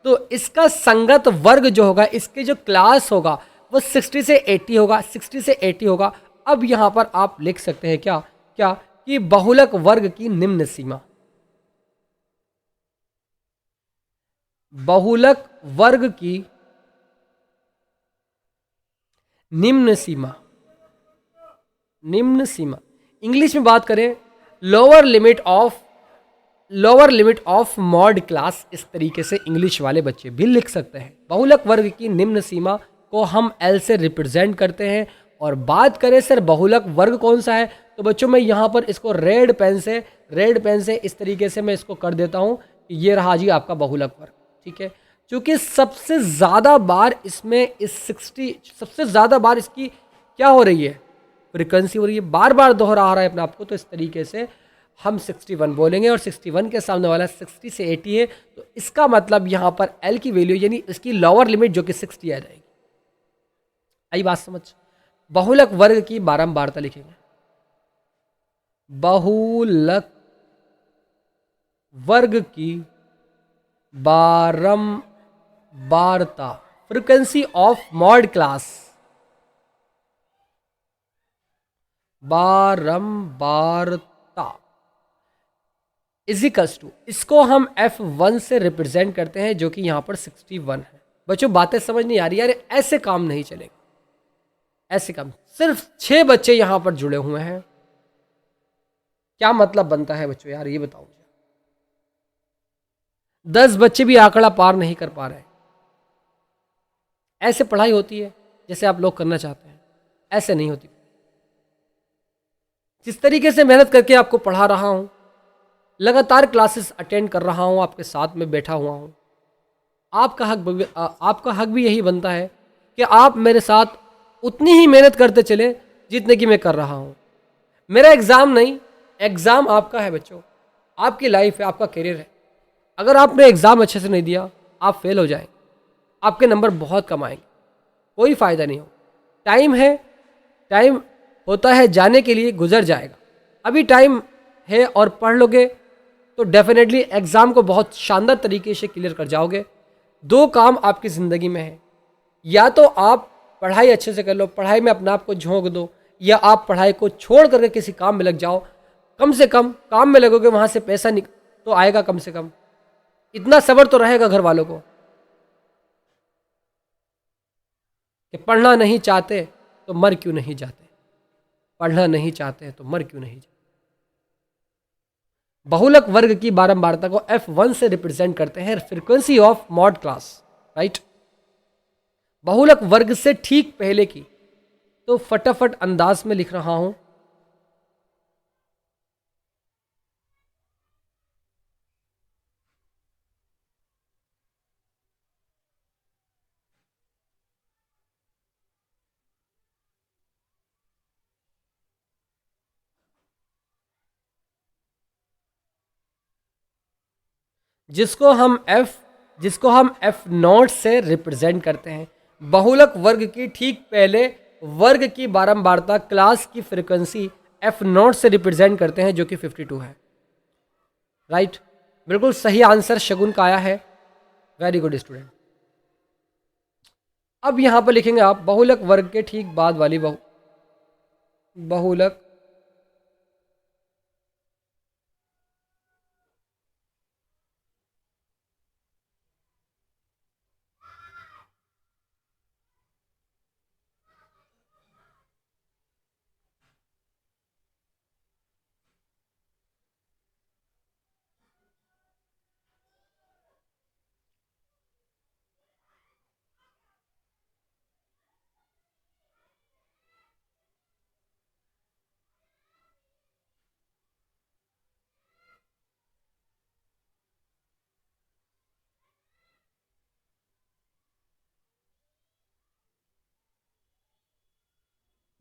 तो इसका संगत वर्ग जो होगा, इसके जो क्लास होगा वो 60 से 80 होगा, 60 से 80 होगा। अब यहाँ पर आप लिख सकते हैं क्या क्या कि बहुलक वर्ग की निम्न सीमा, बहुलक वर्ग की निम्न सीमा, निम्न सीमा इंग्लिश में बात करें lower limit of mode class, इस तरीके से इंग्लिश वाले बच्चे भी लिख सकते हैं। बहुलक वर्ग की निम्न सीमा को हम L से रिप्रेजेंट करते हैं। और बात करें सर बहुलक वर्ग कौन सा है, तो बच्चों मैं यहाँ पर इसको रेड पेन से इस तरीके से मैं इसको कर देता हूँ कि ये रहा जी आपका बहुलक वर्ग। ठीक है, क्योंकि सबसे ज़्यादा बार इसमें सबसे ज़्यादा बार इसकी क्या हो रही है, फ्रिक्वेंसी हो रही है, बार बार दोहरा रहा है अपने आप को। तो इस तरीके से हम 61 बोलेंगे और 61 के सामने वाला 60 से 80 है, तो इसका मतलब यहाँ पर L की वैल्यू यानी इसकी लोअर लिमिट जो कि 60 आ जाएगी। आई बात समझ। बहुलक वर्ग की बारंबारता लिखेंगे, बहुलक वर्ग की बारंबारता, फ्रीक्वेंसी ऑफ मॉड क्लास, बारंबारता इजिकल्स टू, इसको हम F1 से रिप्रेजेंट करते हैं जो कि यहां पर 61 है। बच्चों बातें समझ नहीं आ रही यार, ऐसे काम नहीं चलेगा, ऐसे काम। सिर्फ 6 बच्चे यहां पर जुड़े हुए हैं, क्या मतलब बनता है बच्चों यार, ये बताओ। 10 बच्चे भी आंकड़ा पार नहीं कर पा रहे। ऐसे पढ़ाई होती है जैसे आप लोग करना चाहते हैं, ऐसे नहीं होती। जिस तरीके से मेहनत करके आपको पढ़ा रहा हूं, लगातार क्लासेस अटेंड कर रहा हूं, आपके साथ में बैठा हुआ हूं, आपका हक भी यही बनता है कि आप मेरे साथ उतनी ही मेहनत करते चले जितने की मैं कर रहा हूं। मेरा एग्ज़ाम नहीं, एग्ज़ाम आपका है बच्चों, आपकी लाइफ है, आपका करियर है। अगर आपने एग्ज़ाम अच्छे से नहीं दिया, आप फेल हो जाएंगे, आपके नंबर बहुत कम आएंगे, कोई फ़ायदा नहीं हो। टाइम है, टाइम होता है जाने के लिए, गुजर जाएगा। अभी टाइम है और पढ़ लोगे तो डेफिनेटली एग्ज़ाम को बहुत शानदार तरीके से क्लियर कर जाओगे। 2 काम आपकी ज़िंदगी में है, या तो आप पढ़ाई अच्छे से कर लो, पढ़ाई में अपने आप को झोंक दो, या आप पढ़ाई को छोड़ करके किसी काम में लग जाओ। कम से कम काम में लगोगे, वहाँ से पैसा तो आएगा, कम से कम इतना सब्र तो रहेगा घर वालों को कि पढ़ना नहीं चाहते तो मर क्यों नहीं जाते, पढ़ना नहीं चाहते तो मर क्यों नहीं जाते। बहुलक वर्ग की बारंबारता को F1 से रिप्रेजेंट करते हैं, frequency of mode class, right. बहुलक वर्ग से ठीक पहले की, तो फटाफट अंदाज में लिख रहा हूं, जिसको हम F नॉट से रिप्रेजेंट करते हैं। बहुलक वर्ग की ठीक पहले वर्ग की बारंबारता क्लास की फ्रीक्वेंसी F नॉट से रिप्रेजेंट करते हैं जो कि 52 है, राइट। बिल्कुल सही आंसर शगुन का आया है, वेरी गुड स्टूडेंट। अब यहां पर लिखेंगे आप बहुलक वर्ग के ठीक बाद वाली बहुलक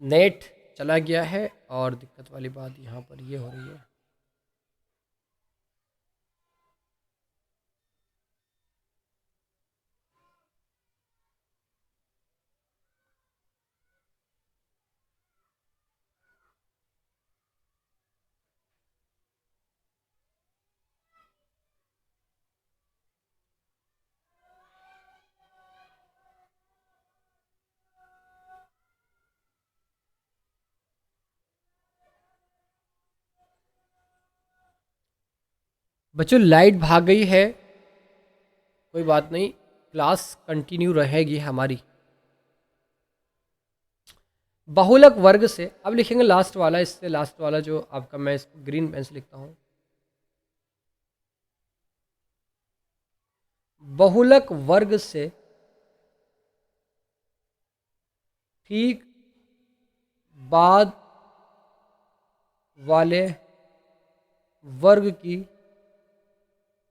नेट चला गया है और दिक्कत वाली बात यहाँ पर ये हो रही है। बच्चों लाइट भाग गई है, कोई बात नहीं, क्लास कंटिन्यू रहेगी हमारी। बहुलक वर्ग से अब लिखेंगे लास्ट वाला, इससे लास्ट वाला जो आपका, मैं इसको ग्रीन पेन से लिखता हूँ। बहुलक वर्ग से ठीक बाद वाले वर्ग की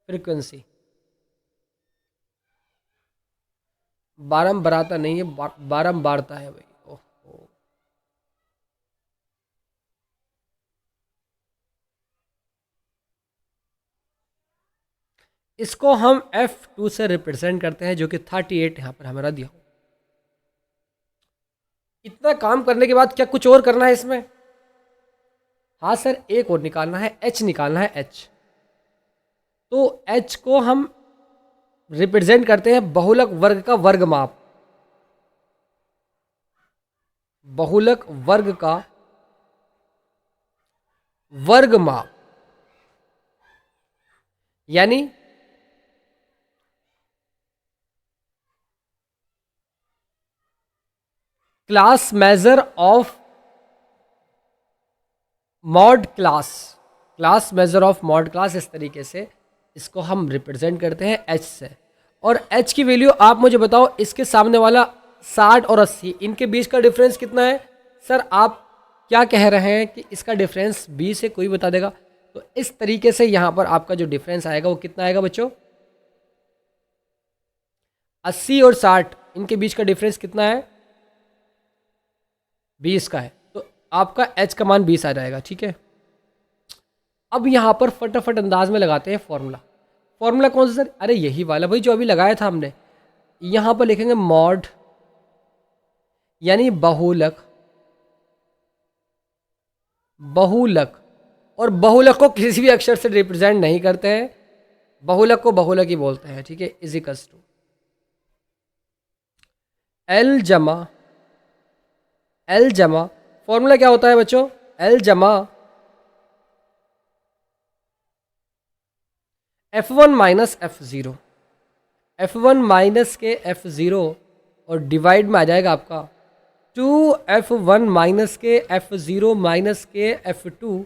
फ्रीक्वेंसी बारंबारता नहीं है, बारंबारता है भाई। ओहो, इसको हम F2 से रिप्रेजेंट करते हैं, जो कि 38 यहाँ पर हमारा दिया हो। इतना काम करने के बाद क्या कुछ और करना है इसमें? हाँ सर, एक और निकालना है, H निकालना है, H। तो H को हम रिप्रेजेंट करते हैं बहुलक वर्ग का वर्ग माप, बहुलक वर्ग का वर्ग माप, यानी class measure of mode class, class measure of mode class, इस तरीके से इसको हम रिप्रेजेंट करते हैं H से। और H की वैल्यू आप मुझे बताओ, इसके सामने वाला 60 और 80, इनके बीच का डिफरेंस कितना है? सर आप क्या कह रहे हैं कि इसका डिफरेंस 20 है, कोई बता देगा? तो इस तरीके से यहाँ पर आपका जो डिफरेंस आएगा वो कितना आएगा बच्चों? 80 और 60, इनके बीच का डिफरेंस कितना है? 20 का है। तो आपका H का मान 20 आ जाएगा, ठीक है। अब यहाँ पर फटाफट अंदाज में लगाते हैं फॉर्मूला। फॉर्मूला कौन सा सर? अरे यही वाला भाई जो अभी लगाया था हमने। यहाँ पर लिखेंगे मॉड, यानी बहुलक, बहुलक, और बहुलक को किसी भी अक्षर से रिप्रेजेंट नहीं करते हैं, बहुलक को बहुलक ही बोलते हैं, ठीक है। इजिकल्स टू एल जमा, फॉर्मूला क्या होता है बच्चों? एल जमा F1 minus F0, F1 minus के F0 और डिवाइड में आ जाएगा आपका 2F1 माइनस के F0 माइनस के F2,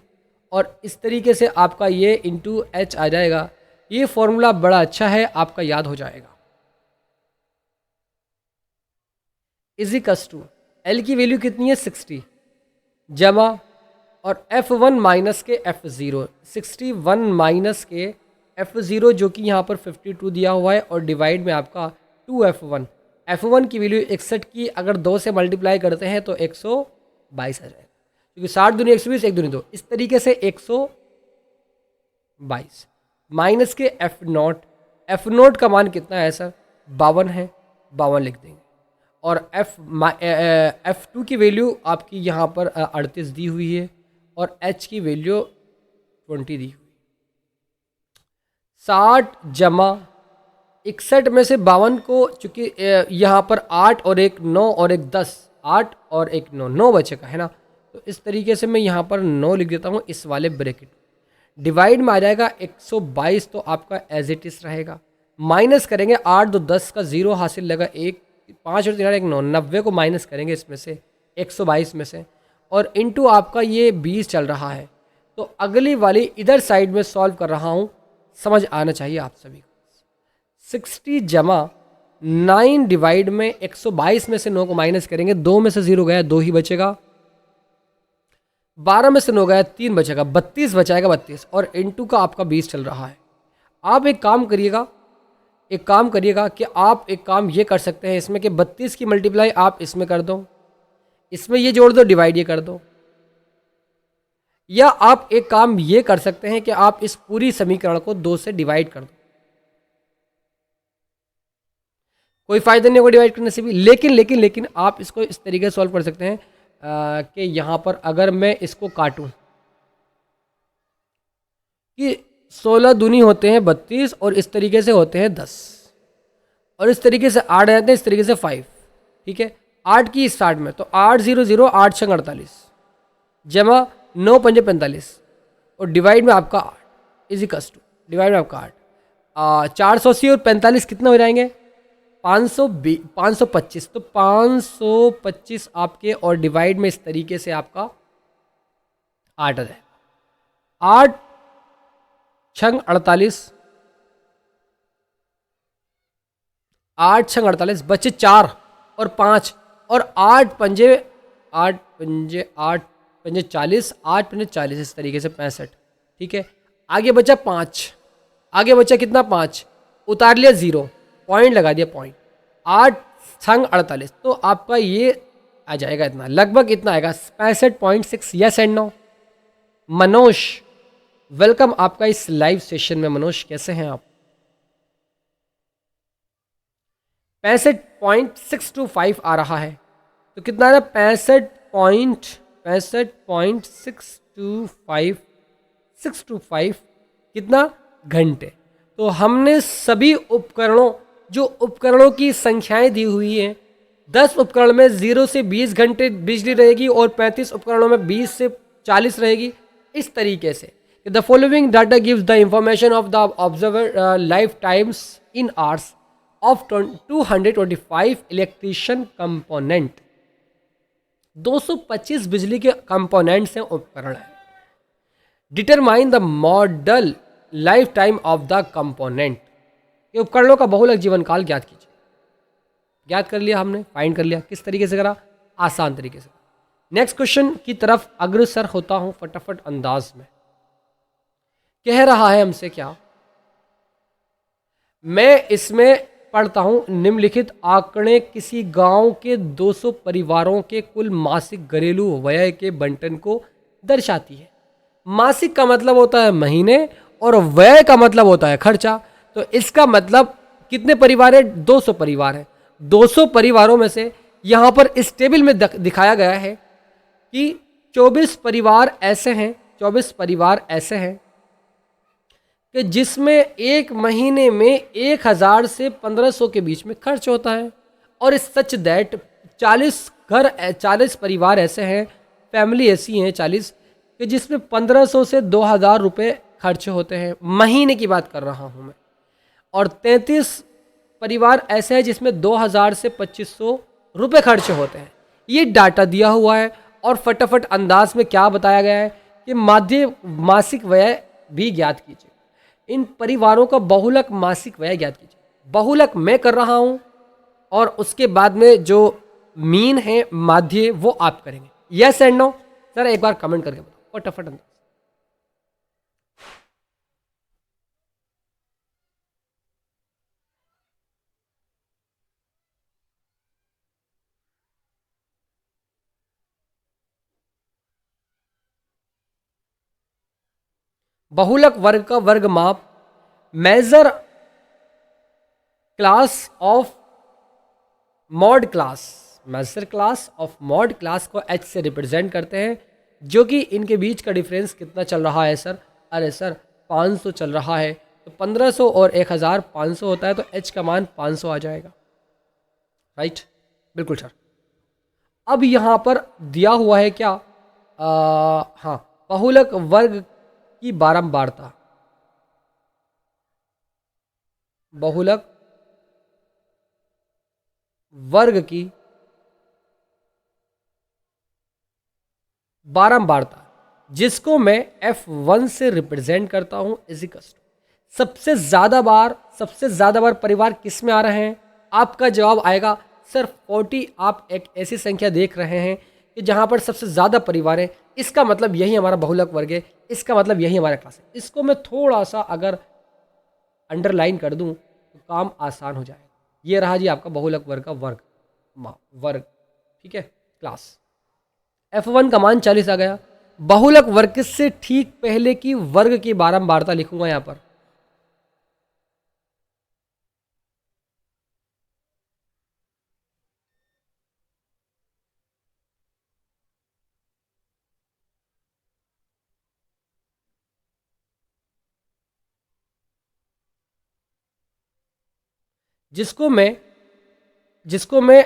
और इस तरीके से आपका ये इंटू H आ जाएगा। ये फॉर्मूला बड़ा अच्छा है, आपका याद हो जाएगा। इजिकल्स टू L की वैल्यू कितनी है? 60 जमा, और F1 माइनस के F0, 61 माइनस के F0 जो कि यहाँ पर 52 दिया हुआ है, और डिवाइड में आपका 2F1, F1 की वैल्यू 61 की अगर 2 से मल्टीप्लाई करते हैं तो 122 आ जाएगा, क्योंकि 60 दूनी 120, 1 दूनी 2, इस तरीके से 122 माइनस के F0 का मान कितना है सर? 52 है, 52 लिख देंगे। और F2 की वैल्यू आपकी यहाँ पर 38 दी हुई है, और H की वैल्यू 20 दी हुई। 60 जमा 61 में से 52 को, चूंकि यहाँ पर 8 और 1 9 और 1 10, 8 और 1 9, 9 बचेगा है ना। तो इस तरीके से मैं यहाँ पर 9 लिख देता हूँ इस वाले ब्रैकेट। डिवाइड में आ जाएगा 122, तो आपका एज इट इज रहेगा। माइनस करेंगे 8 2 10 का 0 हासिल लगा, 1 5 और 3 1 9, 90 को माइनस करेंगे इसमें से 122 में से, और इनटू आपका ये 20 चल रहा है। तो अगली वाली इधर साइड में सॉल्व कर रहा हूँ, समझ आना चाहिए आप सभी को। 60 जमा 9 डिवाइड में 122 में से 9 को माइनस करेंगे, 2 में से 0 गया, 2 ही बचेगा। 12 में से 9 गया, 3 बचेगा, 32 बचाएगा, 32, और इनटू का आपका 20 चल रहा है। आप एक काम करिएगा कि आप एक काम ये कर सकते हैं इसमें कि 32 की मल्टीप्लाई आप इसमें कर दो, इसमें ये जोड़ दो, डिवाइड ये कर दो। या आप एक काम ये कर सकते हैं कि आप इस पूरी समीकरण को 2 से डिवाइड कर दो, कोई फायदा नहीं होगा डिवाइड करने से भी। लेकिन लेकिन लेकिन आप इसको इस तरीके से सॉल्व कर सकते हैं कि यहाँ पर अगर मैं इसको काटूं कि 16 दूनी होते हैं 32 और इस तरीके से होते हैं 10 और इस तरीके से 8 आते हैं, इस तरीके से 5, ठीक है। 8 की स्टार्ट में तो 8 0 0 8 6 48 जमा 9 5 45 और डिवाइड में आपका 8 इजिकल्स टू डिवाइड में आपका 8 480 और 45 कितना हो जाएंगे 525। तो 525 आपके और डिवाइड में इस तरीके से आपका 8 आ जाएगा। 8 6 48 8 6 48 बचे 4 और 5 और 8 पंजे 8 पंजे 8 पंजे 40 8 पंजे 40 इस तरीके से 65, ठीक है। आगे बचा 5, आगे बचा कितना 5, उतार लिया 0, पॉइंट लगा दिया पॉइंट। 8 6 48 तो आपका ये आ जाएगा इतना, लगभग इतना आएगा 65.6। Yes and no. Manoj welcome आपका इस लाइव सेशन में। मनोज कैसे हैं आप? 65.625 आ रहा है तो कितना आ रहा है 65.625 कितना घंटे। तो हमने सभी उपकरणों, जो उपकरणों की संख्याएं दी हुई हैं, 10 उपकरण में 0 से 20 घंटे बिजली रहेगी और 35 उपकरणों में 20 से 40 रहेगी। इस तरीके से the following data gives the information of the observer life times in hours of 225 electrician component. 225 बिजली के कंपोनेंट्स हैं, उपकरण है। Determine the model life time of the component. ये उपकरणों का बहुलक जीवन काल ज्ञात कीजिए। ज्ञात कर लिया हमने, फाइंड कर लिया। किस तरीके से करा? आसान तरीके से। नेक्स्ट क्वेश्चन की तरफ अग्रसर होता हूं फटाफट अंदाज में। कह रहा है हमसे क्या, मैं इसमें पढ़ता हूं, निम्नलिखित आंकड़े किसी गांव के 200 परिवारों के कुल मासिक घरेलू व्यय के बंटन को दर्शाती है। मासिक का मतलब होता है महीने और व्यय का मतलब होता है खर्चा। तो इसका मतलब कितने परिवार है? 200 परिवार है। 200 परिवारों में से यहां पर इस टेबल में दिखाया गया है कि 24 परिवार ऐसे हैं, 24 परिवार ऐसे हैं कि जिसमें एक महीने में 1000 से 1500 के बीच में खर्च होता है। और सच दैट 40 परिवार ऐसे हैं, फैमिली ऐसी हैं 40 कि जिसमें 1500 से 2000 रुपये खर्च होते हैं, महीने की बात कर रहा हूं मैं। और 33 परिवार ऐसे हैं जिसमें 2000 से 2500 रुपये खर्च होते हैं। ये डाटा दिया हुआ है और फटाफट अंदाज में क्या बताया गया है कि माध्य मासिक व्यय भी ज्ञात कीजिए। इन परिवारों का बहुलक मासिक व्यय ज्ञात कीजिए। बहुलक मैं कर रहा हूं और उसके बाद में जो मीन है, माध्य, वो आप करेंगे। Yes and no? सर एक बार कमेंट करके बताओ फटाफट अंदाज। बहुलक वर्ग का वर्ग माप, major class of mode class, major class of mode class को h से रिप्रेजेंट करते हैं, जो कि इनके बीच का डिफरेंस कितना चल रहा है सर? अरे सर 500 चल रहा है, तो 1500 और 1000 500 होता है, तो h का मान 500 आ जाएगा। राइट, बिल्कुल सर। अब यहाँ पर दिया हुआ है क्या? हाँ, बहुलक वर्ग की बारंबारता, बहुलक वर्ग की बारंबारता, जिसको मैं F1 से रिप्रेजेंट करता हूं इजिकल्स टू सबसे ज्यादा बार परिवार किस में आ रहे हैं? आपका जवाब आएगा सर 40। आप एक ऐसी संख्या देख रहे हैं कि जहां पर सबसे ज्यादा परिवार है, इसका मतलब यही हमारा बहुलक वर्ग है, इसका मतलब यही हमारा क्लास है। इसको मैं थोड़ा सा अगर अंडरलाइन कर दूं तो काम आसान हो जाएगा। ये रहा जी आपका बहुलक वर्ग का वर्ग, ठीक है, क्लास। F1 का मान 40 आ गया। बहुलक वर्ग से ठीक पहले की वर्ग की बारंबारता लिखूंगा यहां पर। जिसको मैं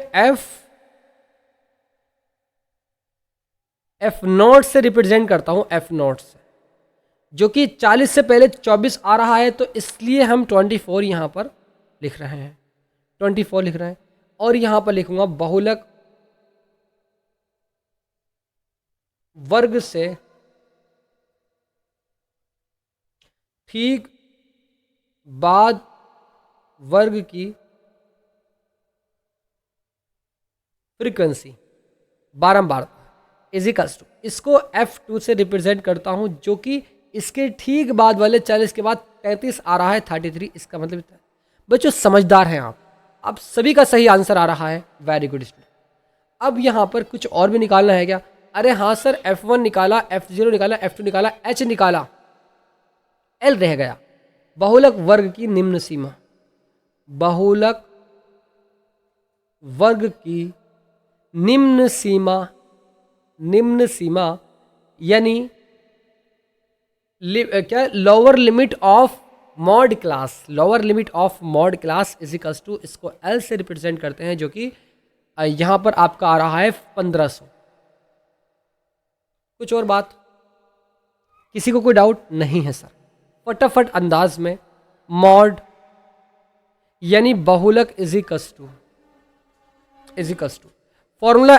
एफ नॉट से रिप्रेजेंट करता हूं, एफ नॉट से, जो कि 40 से पहले 24 आ रहा है, तो इसलिए हम 24 यहां पर लिख रहे हैं, 24 लिख रहे हैं। और यहां पर लिखूंगा बहुलक वर्ग से ठीक बाद वर्ग की फ्रीक्वेंसी बारंबारता इजिकल्स टू, इसको F2 से रिप्रेजेंट करता हूं, जो कि इसके ठीक बाद वाले 40 के बाद 33 आ रहा है, 33। इसका मतलब बच्चों समझदार हैं आप सभी का सही आंसर आ रहा है, वेरी गुड स्टूडेंट। अब यहां पर कुछ और भी निकालना है क्या? अरे हाँ सर, F1 निकाला, F0 निकाला, F2 निकाला, H निकाला, L रह गया। बहुलक वर्ग की निम्न सीमा, बहुलक वर्ग की निम्न सीमा, निम्न सीमा यानी क्या, lower limit of mode class, lower limit of mode class is equals to, इसको L से रिप्रेजेंट करते हैं, जो कि यहां पर आपका आ रहा है 1500। कुछ और बात, किसी को कोई डाउट नहीं है सर? फटाफट अंदाज में, मॉड यानी बहुलक is equals to formula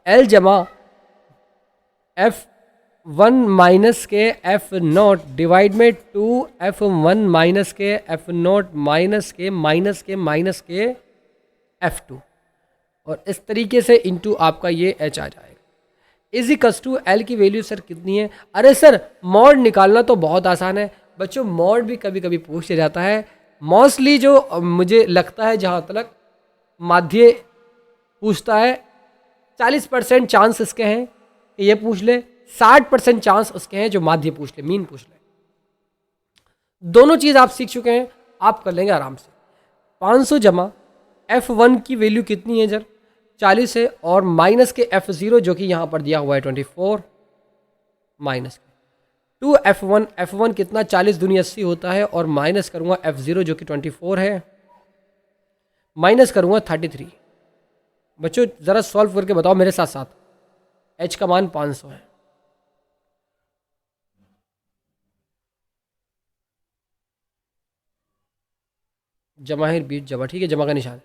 L जमा F1 माइनस के F0 डिवाइड में 2F1 माइनस के F0 माइनस के F2, और इस तरीके से इंटू आपका ये H आ जाएगा। इजिकल्स टू L की वैल्यू सर कितनी है? अरे सर मॉड निकालना तो बहुत आसान है बच्चों, मॉड भी कभी कभी पूछ लिया जाता है। मोस्टली जो मुझे लगता है, जहाँ तक माध्य पूछता है, 40% चांस इसके हैं कि ये पूछ ले, 60% चांस उसके हैं जो माध्य पूछ ले, मीन पूछ ले। दोनों चीज़ आप सीख चुके हैं, आप कर लेंगे आराम से। 500 जमा F1 की वैल्यू कितनी है जर? 40 है, और माइनस के F0 जो कि यहाँ पर दिया हुआ है 24, माइनस 2F1, F1 कितना, 40 दूनी 80 होता है, और माइनस करूँगा F0 जो कि 24 है, माइनस करूँगा 33। बच्चों ज़रा सॉल्व करके बताओ मेरे साथ साथ, H का मान 500 है। जमाहिर बीच जमा, ठीक है, जमा का निशान।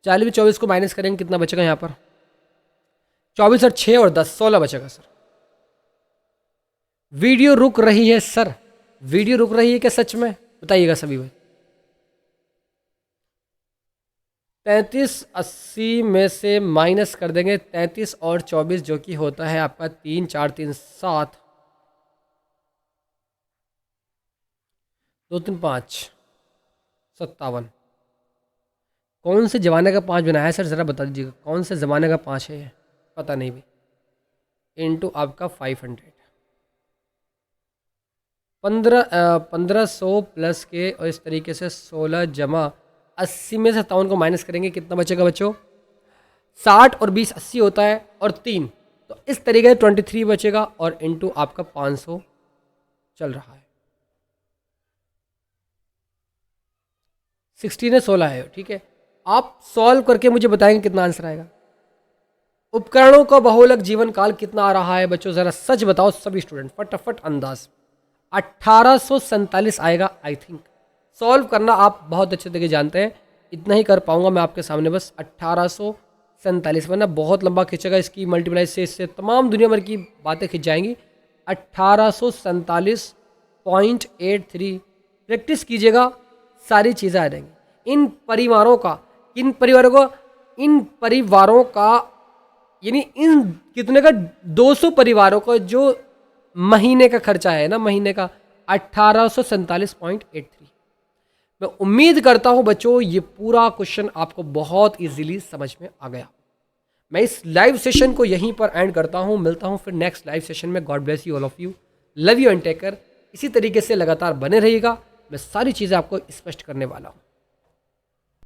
40 में 24 को माइनस करेंगे, कितना बचेगा यहाँ पर? 24 और 6 और 10, 16 बचेगा सर। वीडियो रुक रही है सर, वीडियो रुक रही है क्या सच में? बताइएगा सभी भाई। 3380 में से माइनस कर देंगे 33 और 24, जो कि होता है आपका 3 4 3 7, 2 3 5 57। कौन से ज़माने का 5 बनाया है सर, ज़रा बता दीजिएगा, कौन से ज़माने का 5 है ये? पता नहीं भी। इनटू आपका 500, 1500 प्लस के, और इस तरीके से 16 जमा 80 में से 57 को माइनस करेंगे, कितना बचेगा बच्चों? 60 और 20 80 होता है, और 3, तो इस तरीके से 23 बचेगा, और इनटू आपका 500 चल रहा है। 16 है 16 है, ठीक है। आप सॉल्व करके मुझे बताएंगे कितना आंसर आएगा। उपकरणों का बहुलक जीवन काल कितना आ रहा है बच्चों, जरा सच बताओ सभी स्टूडेंट, फटाफट अंदाज। 1847 आएगा आई थिंक। सॉल्व करना आप बहुत अच्छे तरीके जानते हैं, इतना ही कर पाऊंगा मैं आपके सामने बस। 1847, वरना बहुत लंबा खींचेगा, इसकी मल्टीप्लाई से इससे तमाम दुनिया भर की बातें खिंच जाएंगी। 1847.83, प्रैक्टिस कीजिएगा, सारी चीज़ें आ जाएंगी। इन परिवारों का यानी इन कितने का, 200 परिवारों का जो महीने का खर्चा है ना, महीने का 1847.83। मैं उम्मीद करता हूं बच्चों ये पूरा क्वेश्चन आपको बहुत इजीली समझ में आ गया। मैं इस लाइव सेशन को यहीं पर एंड करता हूँ, मिलता हूँ फिर नेक्स्ट लाइव सेशन में। God bless you all of you, love you and take care. इसी तरीके से लगातार बने रहिएगा, मैं सारी चीज़ें आपको स्पष्ट करने वाला हूँ।